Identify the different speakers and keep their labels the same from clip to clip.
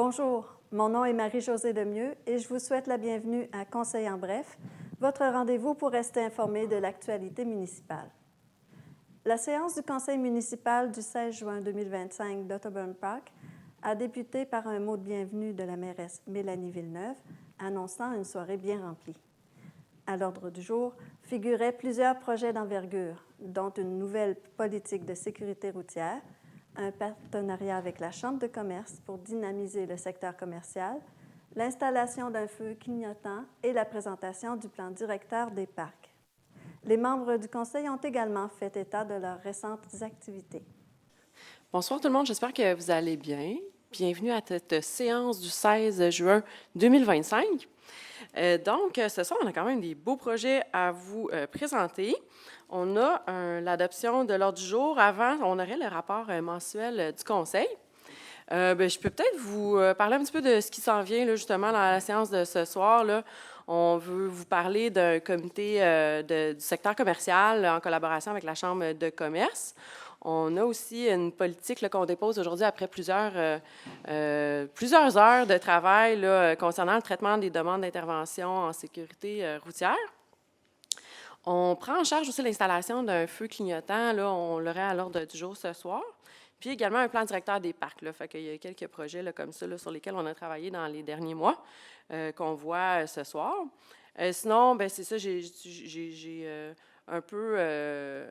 Speaker 1: Bonjour, mon nom est Marie-Josée Lemieux et je vous souhaite la bienvenue à Conseil en bref, votre rendez-vous pour rester informé de l'actualité municipale. La séance du Conseil municipal du 16 juin 2025 d'Otterburn Park a débuté par un mot de bienvenue de la mairesse Mélanie Villeneuve, annonçant une soirée bien remplie. À l'ordre du jour figuraient plusieurs projets d'envergure, dont une nouvelle politique de sécurité routière, un partenariat avec la Chambre de commerce pour dynamiser le secteur commercial, l'installation d'un feu clignotant et la présentation du plan directeur des parcs. Les membres du Conseil ont également fait état de leurs récentes activités.
Speaker 2: Bonsoir tout le monde, j'espère que vous allez bien. Bienvenue à cette séance du 16 juin 2025. Donc, ce soir, on a quand même des beaux projets à vous présenter. On a l'adoption de l'ordre du jour. Avant, on aurait le rapport mensuel du Conseil. Je peux peut-être vous parler un petit peu de ce qui s'en vient là, justement dans la séance de ce soir. Là. On veut vous parler d'un comité du secteur commercial en collaboration avec la Chambre de commerce. On a aussi une politique là, qu'on dépose aujourd'hui après plusieurs heures de travail là, concernant le traitement des demandes d'intervention en sécurité routière. On prend en charge aussi l'installation d'un feu clignotant. Là, on l'aurait à l'ordre du jour ce soir. Puis également un plan directeur des parcs. Là, fait qu'il y a quelques projets là, comme ça là, sur lesquels on a travaillé dans les derniers mois qu'on voit ce soir. Sinon, c'est ça, j'ai un peu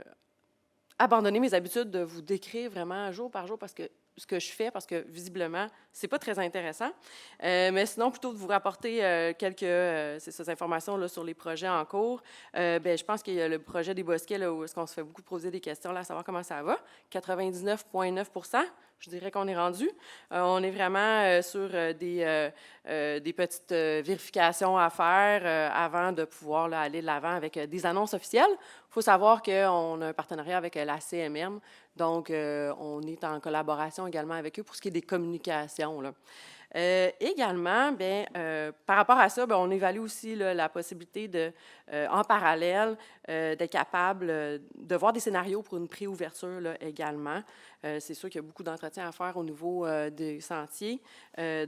Speaker 2: abandonné mes habitudes de vous décrire vraiment jour par jour parce que ce que je fais, parce que visiblement, c'est pas très intéressant. Mais sinon, plutôt de vous rapporter quelques ces informations là, sur les projets en cours, je pense qu'il y a le projet des Bosquets, là, où est-ce qu'on se fait beaucoup poser des questions, là, à savoir comment ça va. 99,9 %, je dirais qu'on est rendu. On est vraiment sur des petites vérifications à faire avant de pouvoir là, aller de l'avant avec des annonces officielles. Il faut savoir qu'on a un partenariat avec la CMM, donc on est en collaboration également avec eux pour ce qui est des communications, là. Également, par rapport à ça, on évalue aussi là, la possibilité de, en parallèle, d'être capable de voir des scénarios pour une préouverture là, également. C'est sûr qu'il y a beaucoup d'entretien à faire au niveau des sentiers.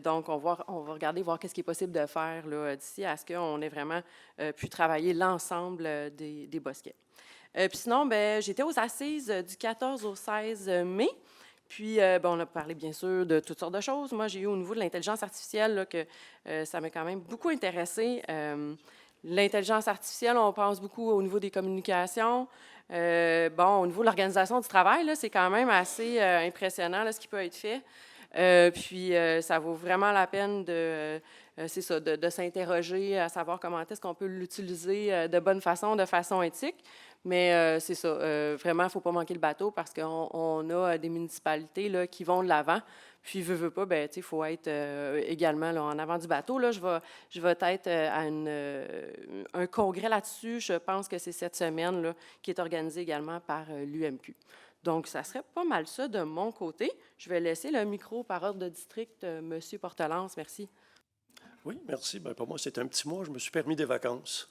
Speaker 2: Donc, on va regarder, voir qu'est-ce qui est possible de faire là, d'ici à ce qu'on ait vraiment pu travailler l'ensemble des bosquets. Puis sinon, j'étais aux assises du 14 au 16 mai. Puis, on a parlé bien sûr de toutes sortes de choses. Moi, j'ai eu au niveau de l'intelligence artificielle là, que ça m'a quand même beaucoup intéressée. L'intelligence artificielle, on pense beaucoup au niveau des communications. Au niveau de l'organisation du travail, là, c'est quand même assez impressionnant là, ce qui peut être fait. Puis, ça vaut vraiment la peine c'est ça, de s'interroger à savoir comment est-ce qu'on peut l'utiliser de bonne façon, de façon éthique. Mais c'est ça, vraiment, il ne faut pas manquer le bateau parce qu'on a des municipalités là, qui vont de l'avant. Puis, veut pas, il faut être également là, en avant du bateau. Là, je vais être à un congrès là-dessus. Je pense que c'est cette semaine là, qui est organisé également par l'UMQ. Donc, ça serait pas mal ça de mon côté. Je vais laisser le micro par ordre de district, M. Portelance. Merci.
Speaker 3: Oui, merci. Pour moi, c'est un petit mois. Je me suis permis des vacances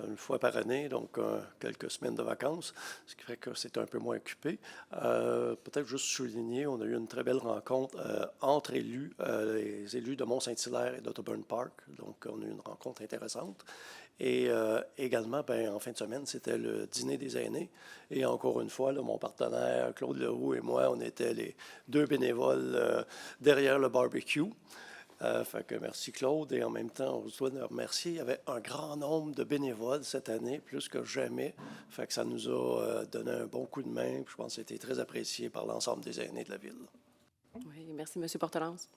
Speaker 3: une fois par année, donc quelques semaines de vacances, ce qui fait que c'est un peu moins occupé. Peut-être juste souligner, on a eu une très belle rencontre entre élus, les élus de Mont-Saint-Hilaire et d'Otterburn Park. Donc, on a eu une rencontre intéressante. Et également, en fin de semaine, c'était le dîner des aînés. Et encore une fois, là, mon partenaire Claude Leroux et moi, on était les deux bénévoles derrière le barbecue. Fait que merci Claude, et en même temps, on doit nous remercier. Il y avait un grand nombre de bénévoles cette année, plus que jamais. Fait que ça nous a donné un bon coup de main. Je pense que c'était très apprécié par l'ensemble des aînés de la ville.
Speaker 2: Oui, merci, M. Portelance.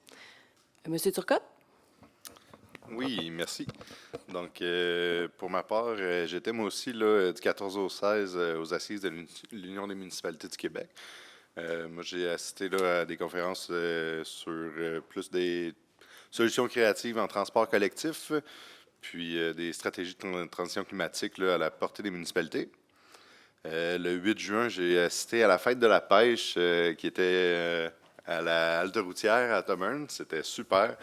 Speaker 2: M. Turcotte?
Speaker 4: Oui, merci. Donc, pour ma part, j'étais moi aussi là, du 14 au 16 aux assises de l'Union des municipalités du Québec. Moi, j'ai assisté là, à des conférences sur plus des solutions créatives en transport collectif, puis des stratégies de transition climatique là, à la portée des municipalités. Le 8 juin, j'ai assisté à la fête de la pêche qui était à la halte routière à Otterburn. C'était super.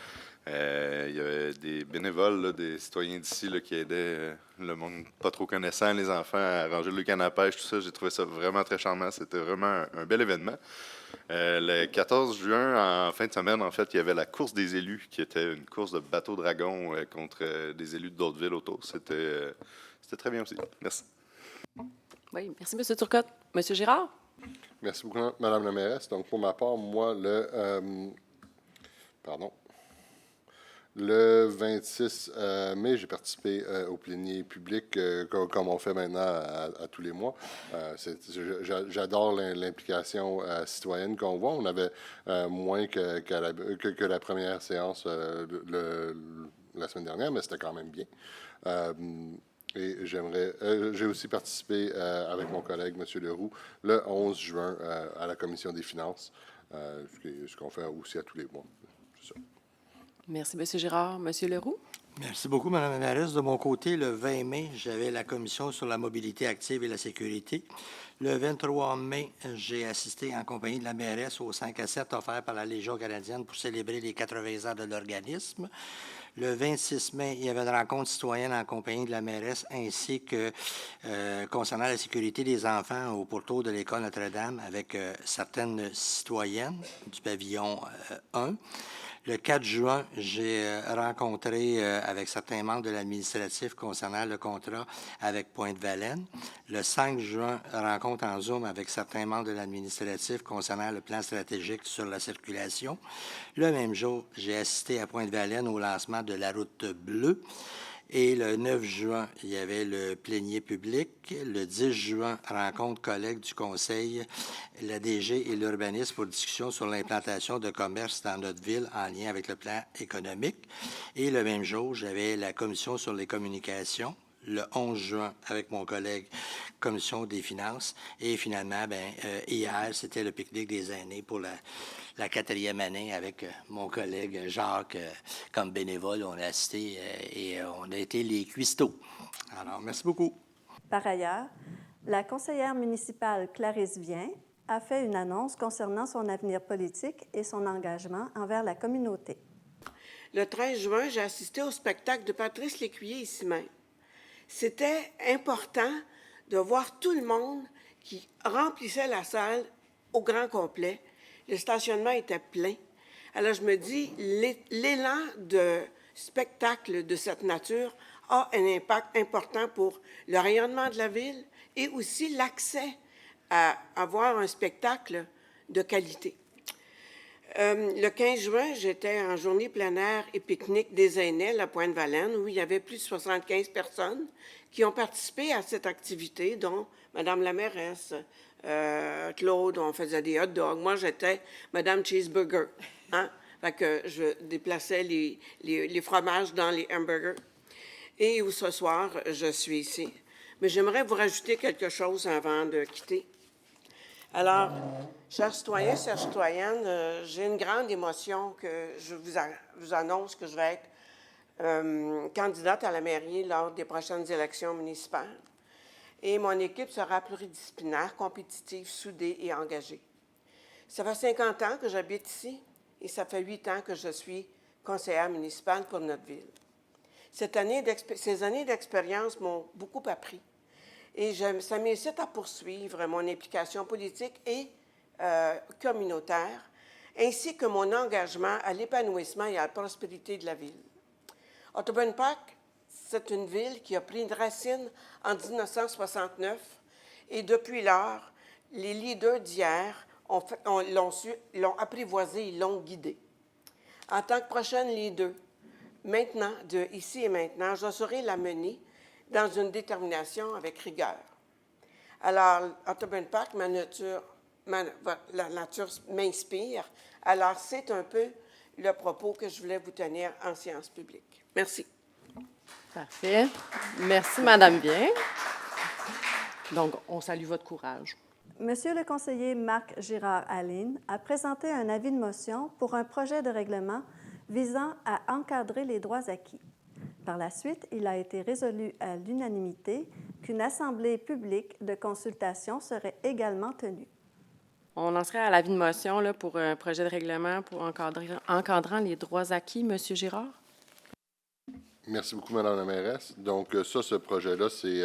Speaker 4: Il y avait des bénévoles, là, des citoyens d'ici là, qui aidaient le monde pas trop connaissant, les enfants, à ranger le canne à pêche, tout ça. J'ai trouvé ça vraiment très charmant. C'était vraiment un bel événement. Le 14 juin, en fin de semaine, en fait, il y avait la course des élus, qui était une course de bateau dragon contre des élus d'autres villes autour. C'était très bien aussi. Merci.
Speaker 2: Oui, merci, M. Turcotte. M. Girard?
Speaker 5: Merci beaucoup, Mme la mairesse. Donc, pour ma part, moi, le 26 mai, j'ai participé au plénier public, comme on fait maintenant à tous les mois. J'adore l'implication citoyenne qu'on voit. On avait moins que la première séance la semaine dernière, mais c'était quand même bien. Et j'ai aussi participé avec mon collègue, M. Leroux, le 11 juin à la Commission des finances, ce qu'on fait aussi à tous les mois. C'est ça.
Speaker 2: Merci, M. Girard. M. Leroux?
Speaker 6: Merci beaucoup, Mme la mairesse. De mon côté, le 20 mai, j'avais la commission sur la mobilité active et la sécurité. Le 23 mai, j'ai assisté en compagnie de la mairesse au 5 à 7 offert par la Légion canadienne pour célébrer les 80 ans de l'organisme. Le 26 mai, il y avait une rencontre citoyenne en compagnie de la mairesse ainsi que concernant la sécurité des enfants au pourtour de l'École Notre-Dame avec certaines citoyennes du pavillon 1. Le 4 juin, j'ai rencontré avec certains membres de l'administratif concernant le contrat avec Pointe-Valène. Le 5 juin, rencontre en Zoom avec certains membres de l'administratif concernant le plan stratégique sur la circulation. Le même jour, j'ai assisté à Pointe-Valène au lancement de la route bleue. Et le 9 juin, il y avait le plénier public. Le 10 juin, rencontre collègues du Conseil, la DG et l'urbanisme pour discussion sur l'implantation de commerce dans notre ville en lien avec le plan économique. Et le même jour, j'avais la commission sur les communications. Le 11 juin, avec mon collègue commission des finances. Et finalement, hier, c'était le pique-nique des aînés pour la 4e année avec mon collègue Jacques comme bénévole. On a assisté et on a été les cuistots. Alors, merci beaucoup.
Speaker 1: Par ailleurs, la conseillère municipale Clarisse Vien a fait une annonce concernant son avenir politique et son engagement envers la communauté.
Speaker 7: Le 13 juin, j'ai assisté au spectacle de Patrice Lécuyer ici même. C'était important de voir tout le monde qui remplissait la salle au grand complet. Le stationnement était plein. Alors, je me dis, l'élan de spectacle de cette nature a un impact important pour le rayonnement de la ville et aussi l'accès à avoir un spectacle de qualité. Le 15 juin, j'étais en journée plein air et pique-nique des aînés à Pointe-Valène, où il y avait plus de 75 personnes qui ont participé à cette activité, dont Mme la mairesse, Claude, on faisait des hot dogs. Moi, j'étais Mme Cheeseburger. Hein? Fait que je déplaçais les fromages dans les hamburgers. Et où ce soir, je suis ici. Mais j'aimerais vous rajouter quelque chose avant de quitter. Alors, chers citoyens, chères citoyennes, j'ai une grande émotion que je vous annonce que je vais être candidate à la mairie lors des prochaines élections municipales. Et mon équipe sera pluridisciplinaire, compétitive, soudée et engagée. Ça fait 50 ans que j'habite ici et ça fait 8 ans que je suis conseillère municipale pour notre ville. Ces années d'expérience m'ont beaucoup appris. Et ça m'incite à poursuivre mon implication politique et communautaire, ainsi que mon engagement à l'épanouissement et à la prospérité de la ville. Otterburn Park, c'est une ville qui a pris une racine en 1969 et depuis lors, les leaders d'hier l'ont apprivoisé et l'ont guidé. En tant que prochaine leader, maintenant, de ici et maintenant, je saurai la mener dans une détermination avec rigueur. Alors, Otterburn Park, la nature m'inspire. Alors, c'est un peu le propos que je voulais vous tenir en séance publique. Merci.
Speaker 2: Parfait. Merci, Mme Vien. Donc, on salue votre courage.
Speaker 1: Monsieur le conseiller Marc Girard-Aline a présenté un avis de motion pour un projet de règlement visant à encadrer les droits acquis. Par la suite, il a été résolu à l'unanimité qu'une assemblée publique de consultation serait également tenue.
Speaker 2: On en serait à l'avis de motion là, pour un projet de règlement pour encadrant les droits acquis. Monsieur Girard?
Speaker 5: Merci beaucoup, Madame la mairesse. Donc, ce projet-là, c'est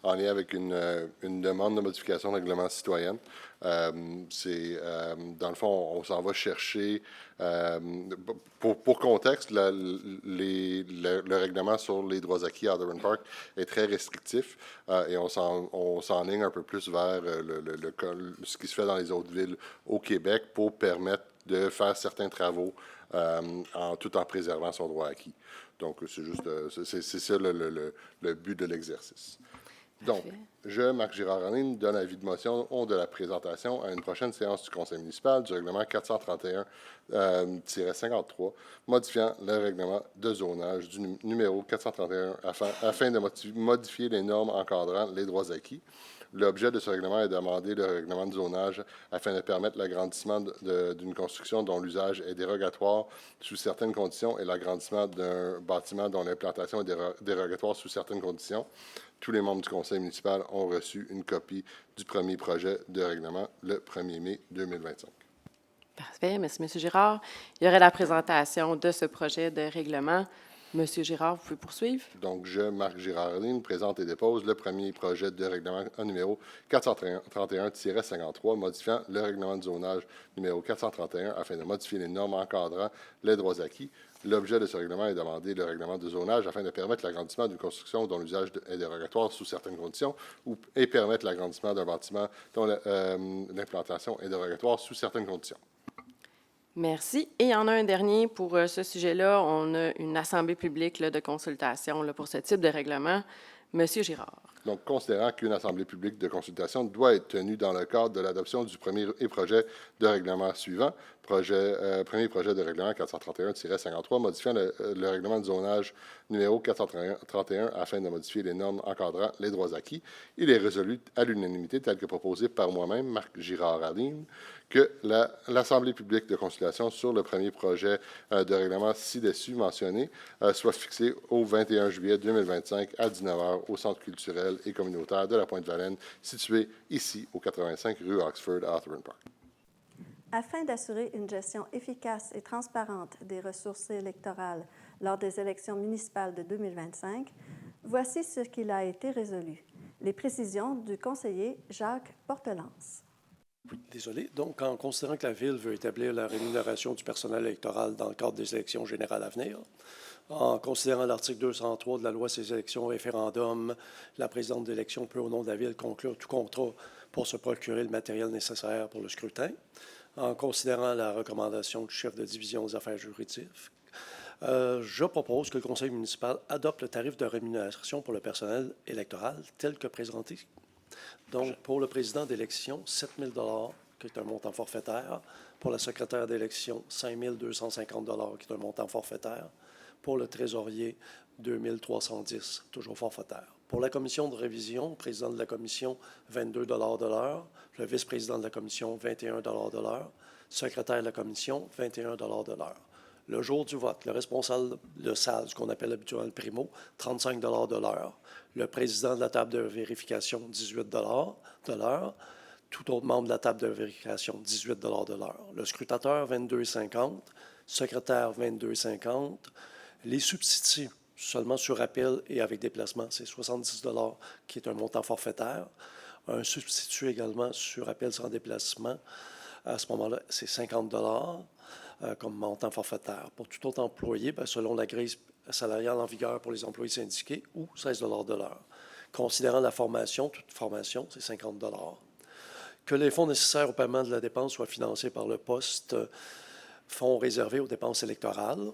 Speaker 5: en lien avec une demande de modification de règlement citoyen. Dans le fond, on s'en va chercher, pour contexte, le règlement sur les droits acquis à Otterburn Park est très restrictif et on s'enligne un peu plus vers ce qui se fait dans les autres villes au Québec pour permettre de faire certains travaux tout en préservant son droit acquis. Donc, c'est juste, c'est ça le but de l'exercice. Donc, je, Marc Girard-Raline, donne avis de motion de la présentation à une prochaine séance du Conseil municipal du règlement 431-53, modifiant le règlement de zonage du numéro 431 afin de modifier les normes encadrant les droits acquis. L'objet de ce règlement est d'amender le règlement de zonage afin de permettre l'agrandissement d'une construction dont l'usage est dérogatoire sous certaines conditions et l'agrandissement d'un bâtiment dont l'implantation est dérogatoire sous certaines conditions. Tous les membres du conseil municipal ont reçu une copie du premier projet de règlement le 1er mai 2025.
Speaker 2: Parfait. Merci, M. Girard. Il y aurait la présentation de ce projet de règlement. M. Girard, vous pouvez poursuivre.
Speaker 5: Donc, je, Marc Girard-Raline, présente et dépose le premier projet de règlement numéro 431-53, modifiant le règlement de zonage numéro 431 afin de modifier les normes encadrant les droits acquis. L'objet de ce règlement est d'amender le règlement de zonage afin de permettre l'agrandissement d'une construction dont l'usage est dérogatoire sous certaines conditions et permettre l'agrandissement d'un bâtiment dont l'implantation est dérogatoire sous certaines conditions.
Speaker 2: Merci. Et il y en a un dernier pour ce sujet-là. On a une assemblée publique là, de consultation là, pour ce type de règlement. Monsieur Girard.
Speaker 5: Donc, considérant qu'une assemblée publique de consultation doit être tenue dans le cadre de l'adoption du premier projet de règlement suivant, premier projet de règlement 431-53, modifiant le règlement de zonage numéro 431 afin de modifier les normes encadrant les droits acquis, il est résolu à l'unanimité, tel que proposé par moi-même, Marc Girard-Raline, que l'Assemblée publique de consultation sur le premier projet de règlement ci-dessus mentionné soit fixée au 21 juillet 2025 à 19h au Centre culturel et communautaire de la Pointe-Valène, situé ici au 85 rue Oxford à Otterburn Park.
Speaker 1: Afin d'assurer une gestion efficace et transparente des ressources électorales lors des élections municipales de 2025, voici ce qu'il a été résolu. Les précisions du conseiller Jacques Portelance.
Speaker 3: Oui, désolé. Donc, en considérant que la Ville veut établir la rémunération du personnel électoral dans le cadre des élections générales à venir, en considérant l'article 203 de la loi sur les élections référendum, la présidente d'élection peut, au nom de la Ville, conclure tout contrat pour se procurer le matériel nécessaire pour le scrutin. En considérant la recommandation du chef de division des affaires juridiques, je propose que le conseil municipal adopte le tarif de rémunération pour le personnel électoral tel que présenté. Donc, pour le président d'élection, 7 000 $, qui est un montant forfaitaire. Pour la secrétaire d'élection, 5 250 $, qui est un montant forfaitaire. Pour le trésorier, 2 310 $, toujours forfaitaire. Pour la commission de révision, le président de la commission, 22 $ de l'heure. Le vice-président de la commission, 21 $ de l'heure. Secrétaire de la commission, 21 $ de l'heure. Le jour du vote, le responsable de salle, ce qu'on appelle habituellement le primo, 35 $ de l'heure. Le président de la table de vérification, 18 $ de l'heure. Tout autre membre de la table de vérification, 18 $ de l'heure. Le scrutateur, 22,50 $. Secrétaire, 22,50 $. Les substituts, seulement sur appel et avec déplacement, c'est 70 $, qui est un montant forfaitaire. Un substitut également sur appel sans déplacement, à ce moment-là, c'est 50 $ comme montant forfaitaire. Pour tout autre employé, bien, selon la grille salariale en vigueur pour les employés syndiqués, ou 16 $ de l'heure. Considérant la formation, toute formation, c'est 50 $. Que les fonds nécessaires au paiement de la dépense soient financés par le poste fonds réservés aux dépenses électorales,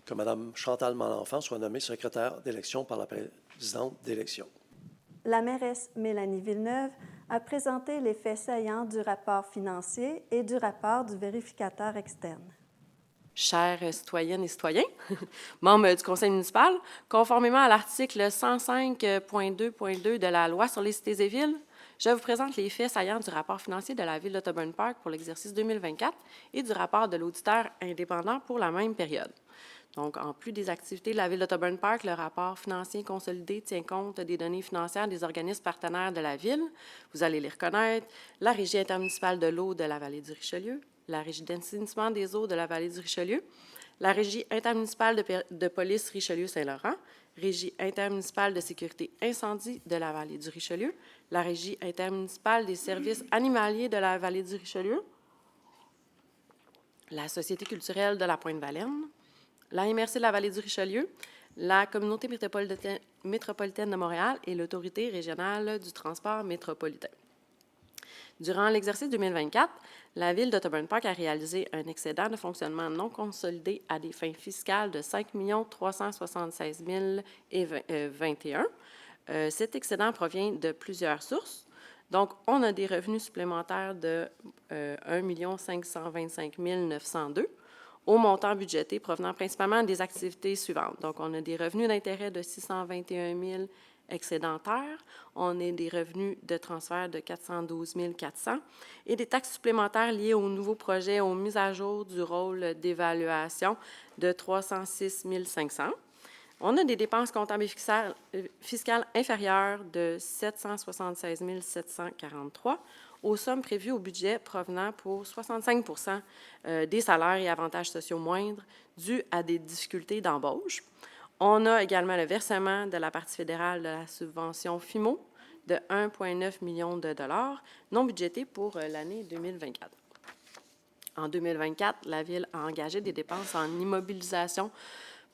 Speaker 3: que Mme Chantal Malenfant soit nommée secrétaire d'élection par la présidente d'élection.
Speaker 1: La mairesse Mélanie Villeneuve a présenté les faits saillants du rapport financier et du rapport du vérificateur externe.
Speaker 2: Chers citoyennes et citoyens, membres du conseil municipal, conformément à l'article 105.2.2 de la loi sur les cités et villes, je vous présente les faits saillants du rapport financier de la Ville d'Otterburn Park pour l'exercice 2024 et du rapport de l'auditeur indépendant pour la même période. Donc, en plus des activités de la Ville d'Otterburn Park, le rapport financier consolidé tient compte des données financières des organismes partenaires de la Ville. Vous allez les reconnaître. La Régie intermunicipale de l'eau de la Vallée du Richelieu, la Régie d'assainissement des eaux de la Vallée du Richelieu, la Régie intermunicipale de police Richelieu-Saint-Laurent, Régie intermunicipale de sécurité incendie de la Vallée du Richelieu, la Régie intermunicipale des services animaliers de la Vallée du Richelieu, la Société culturelle de la Pointe-Valenne, la MRC de la Vallée du Richelieu, la Communauté métropolitaine de Montréal et l'Autorité régionale du transport métropolitain. Durant l'exercice 2024, la Ville d'Otterburn Park a réalisé un excédent de fonctionnement non consolidé à des fins fiscales de 5 376 021. Cet excédent provient de plusieurs sources. Donc, on a des revenus supplémentaires de 1 525 902 au montant budgété provenant principalement des activités suivantes. Donc, on a des revenus d'intérêt de 621 000 excédentaires, on a des revenus de transfert de 412 400 et des taxes supplémentaires liées aux nouveaux projets aux mises à jour du rôle d'évaluation de 306 500. On a des dépenses comptables et fiscales inférieures de 776 743 aux sommes prévues au budget provenant pour 65 des salaires et avantages sociaux moindres dus à des difficultés d'embauche. On a également le versement de la partie fédérale de la subvention FIMO de 1,9 million de dollars non budgété pour l'année 2024. En 2024, la Ville a engagé des dépenses en immobilisation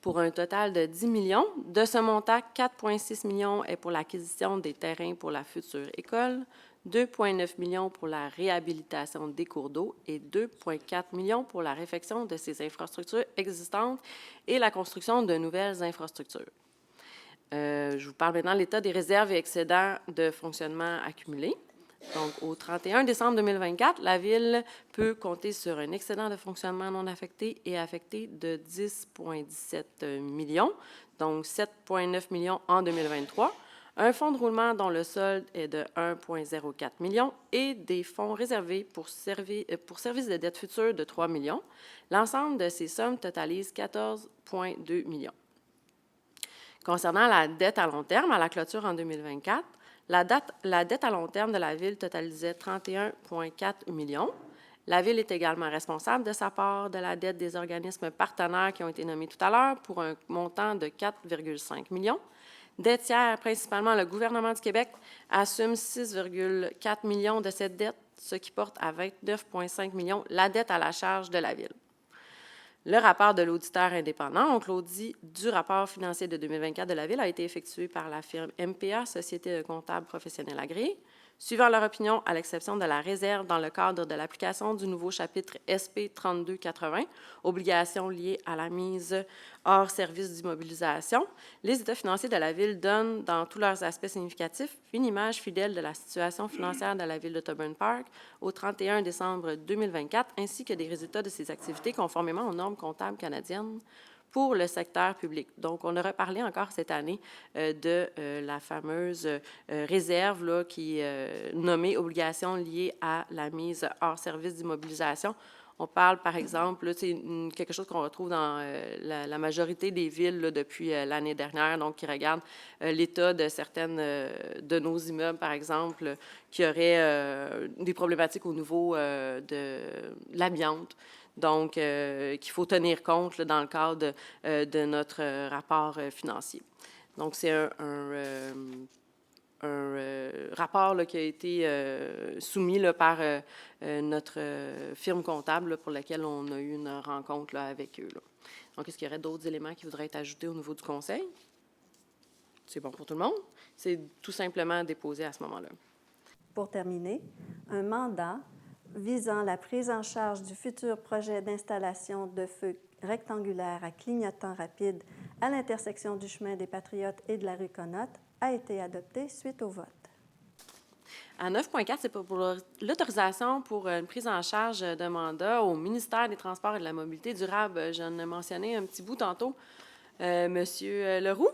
Speaker 2: pour un total de 10 millions. De ce montant, 4,6 millions est pour l'acquisition des terrains pour la future école, 2,9 millions pour la réhabilitation des cours d'eau et 2,4 millions pour la réfection de ces infrastructures existantes et la construction de nouvelles infrastructures. Je vous parle maintenant de l'état des réserves et excédents de fonctionnement accumulés. Donc, au 31 décembre 2024, la Ville peut compter sur un excédent de fonctionnement non affecté et affecté de 10,17 millions, donc 7,9 millions en 2023, un fonds de roulement dont le solde est de 1,04 million et des fonds réservés pour services de dette future de 3 millions. L'ensemble de ces sommes totalise 14,2 millions. Concernant la dette à long terme, à la clôture en 2024, la dette à long terme de la Ville totalisait 31,4 millions. La Ville est également responsable de sa part de la dette des organismes partenaires qui ont été nommés tout à l'heure pour un montant de 4,5 millions. Des tiers, principalement le gouvernement du Québec, assume 6,4 millions de cette dette, ce qui porte à 29,5 millions la dette à la charge de la Ville. Le rapport de l'auditeur indépendant, donc l'audit du rapport financier de 2024 de la Ville, a été effectué par la firme MPA, Société de comptables professionnels agréés. Suivant leur opinion, à l'exception de la réserve dans le cadre de l'application du nouveau chapitre SP 3280, obligations liées à la mise hors service d'immobilisation, les états financiers de la Ville donnent, dans tous leurs aspects significatifs, une image fidèle de la situation financière de la Ville d'Otterburn Park au 31 décembre 2024, ainsi que des résultats de ses activités conformément aux normes comptables canadiennes pour le secteur public. Donc, on a reparlé encore cette année de la fameuse réserve là, qui est nommée obligation liée à la mise hors service d'immobilisation. On parle, par exemple, c'est quelque chose qu'on retrouve dans la majorité des villes là, depuis l'année dernière, donc qui regarde l'état de certaines de nos immeubles, par exemple, qui auraient des problématiques au niveau de l'amiante. Donc, qu'il faut tenir compte là, dans le cadre de notre rapport financier. Donc, c'est un rapport là, qui a été soumis là, par notre firme comptable là, pour laquelle on a eu une rencontre là, avec eux. Là. Donc, est-ce qu'il y aurait d'autres éléments qui voudraient être ajoutés au niveau du conseil? C'est bon pour tout le monde? C'est tout simplement déposé à ce moment-là.
Speaker 1: Pour terminer, un mandat visant la prise en charge du futur projet d'installation de feux rectangulaire à clignotant rapide à l'intersection du chemin des Patriotes et de la rue Connotte a été adopté suite au vote.
Speaker 2: À 9.4, c'est pour l'autorisation pour une prise en charge de mandat au ministère des Transports et de la Mobilité durable. J'en ai mentionné un petit bout tantôt. Monsieur Leroux?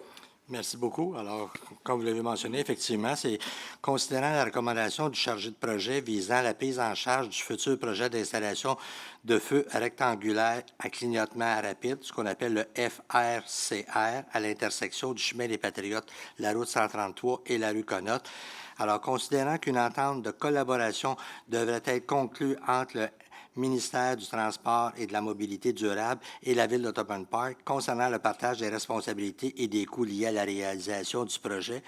Speaker 6: Merci beaucoup. Alors, comme vous l'avez mentionné, effectivement, c'est considérant la recommandation du chargé de projet visant la prise en charge du futur projet d'installation de feux rectangulaires à clignotement rapide, ce qu'on appelle le FRCR, à l'intersection du chemin des Patriotes, la route 133 et la rue Connotte. Alors, considérant qu'une entente de collaboration devrait être conclue entre le ministère du Transport et de la Mobilité durable et la Ville d'Ottawa Park concernant le partage des responsabilités et des coûts liés à la réalisation du projet,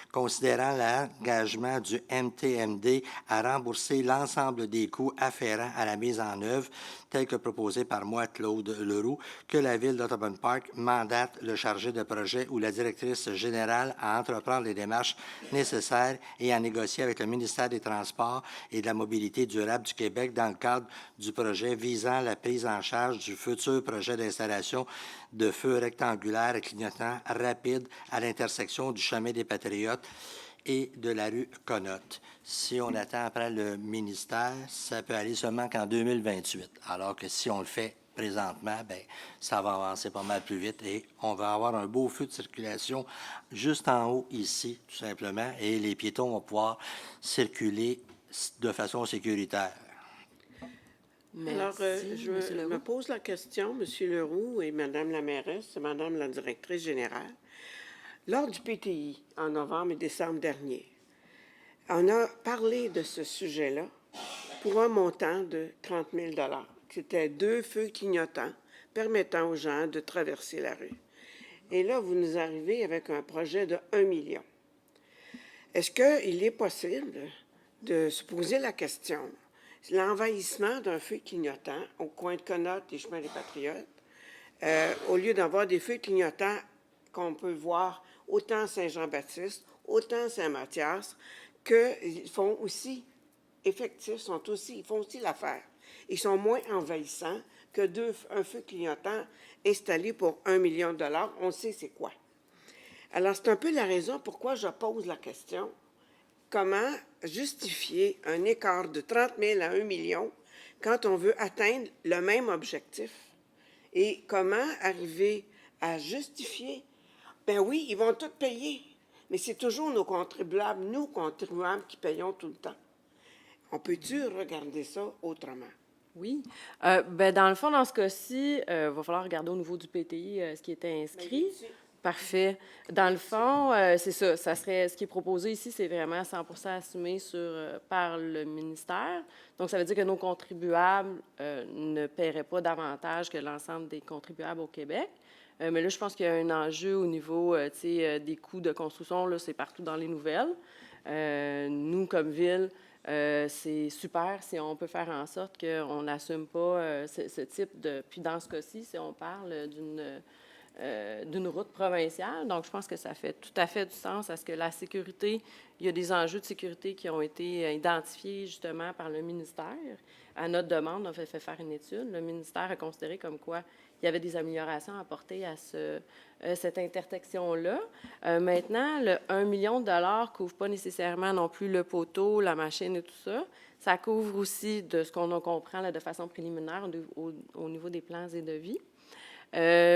Speaker 6: considérant l'engagement du MTMD à rembourser l'ensemble des coûts afférents à la mise en œuvre, tel que proposé par moi, Claude Leroux, que la Ville d'Ottawa Park mandate le chargé de projet ou la directrice générale à entreprendre les démarches nécessaires et à négocier avec le ministère des Transports et de la Mobilité durable du Québec dans le cadre du projet visant la prise en charge du futur projet d'installation de feux rectangulaires à clignotant rapide à l'intersection du chemin des Patriotes et de la rue Connotte. Si on attend après le ministère, ça peut aller seulement qu'en 2028, alors que si on le fait présentement, bien, ça va avancer pas mal plus vite et on va avoir un beau feu de circulation juste en haut ici, tout simplement, et les piétons vont pouvoir circuler de façon sécuritaire.
Speaker 2: Merci,
Speaker 7: Alors, je
Speaker 2: Monsieur Leroux.
Speaker 7: me pose la question, M. Leroux et Mme la mairesse et Mme la directrice générale. Lors du PTI, en novembre et décembre dernier, on a parlé de ce sujet-là pour un montant de 30 000 $. C'était 2 feux clignotants permettant aux gens de traverser la rue. Et là, vous nous arrivez avec un projet de 1 million. Est-ce qu'il est possible de se poser la question, l'envahissement d'un feu clignotant au coin de Connotte et Chemin des Patriotes, au lieu d'avoir des feux clignotants qu'on peut voir autant à Saint-Jean-Baptiste, autant à Saint-Mathias, qu'ils font aussi effectifs, ils font aussi l'affaire. Ils sont moins envahissants que un feu clignotant installé pour 1 million de $. On sait c'est quoi. Alors, c'est un peu la raison pourquoi je pose la question. Comment justifier un écart de 30 000 à 1 million quand on veut atteindre le même objectif? Et comment arriver à justifier? Ben oui, ils vont tout payer, mais c'est toujours nos contribuables, nous contribuables, qui payons tout le temps. On peut-tu regarder ça autrement?
Speaker 2: Oui. Ben, dans le fond, dans ce cas-ci, il va falloir regarder au niveau du PTI ce qui était inscrit. Parfait. Dans le fond, c'est ça. Ça serait, ce qui est proposé ici, c'est vraiment 100% assumé par le ministère. Donc, ça veut dire que nos contribuables ne paieraient pas davantage que l'ensemble des contribuables au Québec. Mais là, je pense qu'il y a un enjeu au niveau des coûts de construction. Là, c'est partout dans les nouvelles. Nous, comme ville, c'est super si on peut faire en sorte qu'on n'assume pas ce type de... Puis dans ce cas-ci, si on parle d'une route provinciale. Donc, je pense que ça fait tout à fait du sens à ce que la sécurité, il y a des enjeux de sécurité qui ont été identifiés justement par le ministère. À notre demande, on a fait faire une étude. Le ministère a considéré comme quoi il y avait des améliorations à apporter à cette intersection-là. Maintenant, le 1 million de $ ne couvre pas nécessairement non plus le poteau, la machine et tout ça. Ça couvre aussi de ce qu'on comprend là, de façon préliminaire au niveau des plans et devis.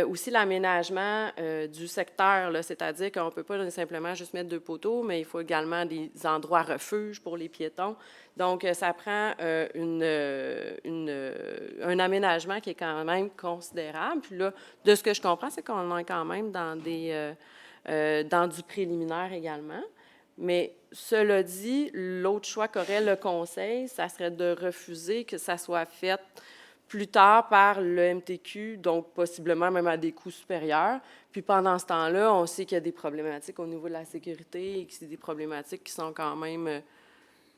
Speaker 2: Aussi l'aménagement du secteur, là, c'est-à-dire qu'on ne peut pas simplement juste mettre 2 poteaux, mais il faut également des endroits refuges pour les piétons. Donc, ça prend un aménagement qui est quand même considérable. Puis là, de ce que je comprends, c'est qu'on est quand même dans du préliminaire également. Mais cela dit, l'autre choix qu'aurait le Conseil, ça serait de refuser que ça soit fait plus tard par le MTQ, donc possiblement même à des coûts supérieurs. Puis pendant ce temps-là, on sait qu'il y a des problématiques au niveau de la sécurité et que c'est des problématiques qui sont quand même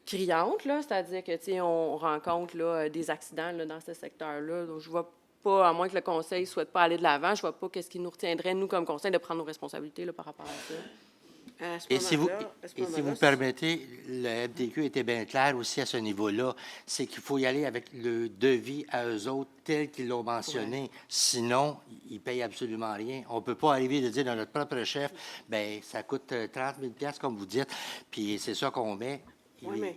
Speaker 2: criantes, là. C'est-à-dire que, tu sais, on rencontre là, des accidents là, dans ce secteur-là. Donc, je vois pas, à moins que le Conseil ne souhaite pas aller de l'avant, je vois pas qu'est-ce qui nous retiendrait, nous, comme Conseil, de prendre nos responsabilités là, par rapport à ça.
Speaker 6: Et si vous permettez, le MTQ était bien clair aussi à ce niveau-là, c'est qu'il faut y aller avec le devis à eux autres tel qu'ils l'ont mentionné. Ouais. Sinon, ils ne payent absolument rien. On ne peut pas arriver de dire dans notre propre chef, bien, ça coûte 30 000 $ comme vous dites, puis c'est ça qu'on met,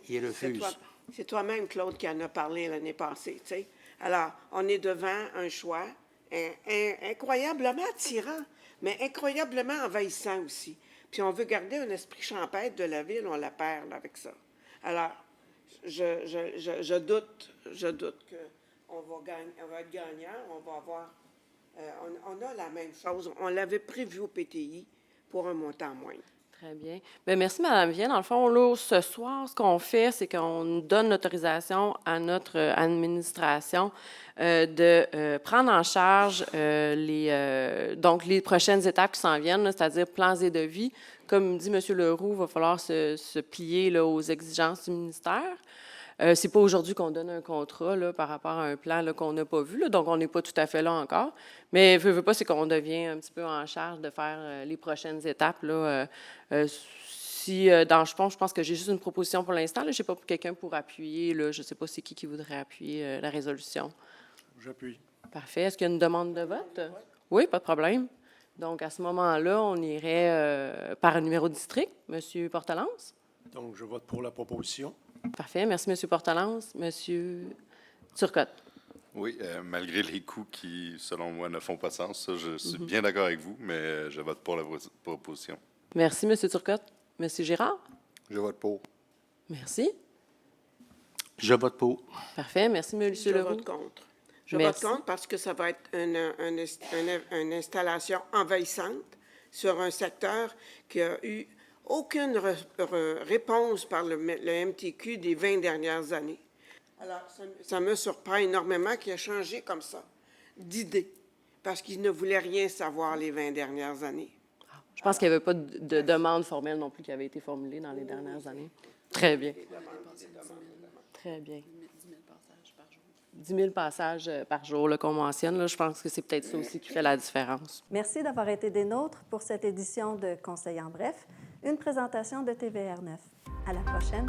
Speaker 6: ils refusent.
Speaker 7: C'est toi-même, Claude, qui en a parlé l'année passée, tu sais. Alors, on est devant un choix incroyablement attirant. mais incroyablement envahissant aussi. Puis on veut garder un esprit champêtre de la ville, on la perd là, avec ça. Alors, je doute qu'on va être gagnant, on va avoir... on a la même chose. On l'avait prévu au PTI pour un montant moindre.
Speaker 2: Très bien. Bien, merci, Mme Vienne. Dans le fond, là, ce soir, ce qu'on fait, c'est qu'on donne l'autorisation à notre administration de prendre en charge donc les prochaines étapes qui s'en viennent, là, c'est-à-dire plans et devis. Comme dit M. Leroux, il va falloir se plier là, aux exigences du ministère. C'est pas aujourd'hui qu'on donne un contrat là, par rapport à un plan là, qu'on n'a pas vu, là, donc on n'est pas tout à fait là encore. Mais veut pas, c'est qu'on devient un petit peu en charge de faire les prochaines étapes. Là, je pense que j'ai juste une proposition pour l'instant. Je ne sais pas pour quelqu'un pour appuyer. Là, je ne sais pas c'est qui voudrait appuyer la résolution.
Speaker 3: J'appuie.
Speaker 2: Parfait. Est-ce qu'il y a une demande de vote? Oui, pas de problème. Donc, à ce moment-là, on irait par un numéro de district. M. Portelance?
Speaker 3: Donc, je vote pour la proposition.
Speaker 2: Parfait. Merci, M. Portelance. M. Turcotte?
Speaker 4: Oui, malgré les coûts qui, selon moi, ne font pas de sens, ça, je suis bien d'accord avec vous, mais je vote pour la proposition.
Speaker 2: Merci, M. Turcotte. M. Girard?
Speaker 5: Je vote pour.
Speaker 2: Merci.
Speaker 6: Je vote pour.
Speaker 2: Parfait. Merci, M.
Speaker 7: Je
Speaker 2: Leroux.
Speaker 7: vote contre. Je
Speaker 2: Merci.
Speaker 7: vote contre parce que ça va être une installation envahissante sur un secteur qui a eu aucune réponse par le MTQ des 20 dernières années. Alors, ça me surprend énormément qu'il ait changé comme ça d'idée, parce qu'il ne voulait rien savoir les 20 dernières années.
Speaker 2: Je pense qu'il n'y avait pas de demande formelle non plus qui avait été formulée dans les dernières années. Très bien. Très bien. 10 000 passages par jour qu'on mentionne. Là, je pense que c'est peut-être ça aussi qui fait la différence.
Speaker 1: Merci d'avoir été des nôtres pour cette édition de Conseil en bref, une présentation de TVR 9. À la prochaine.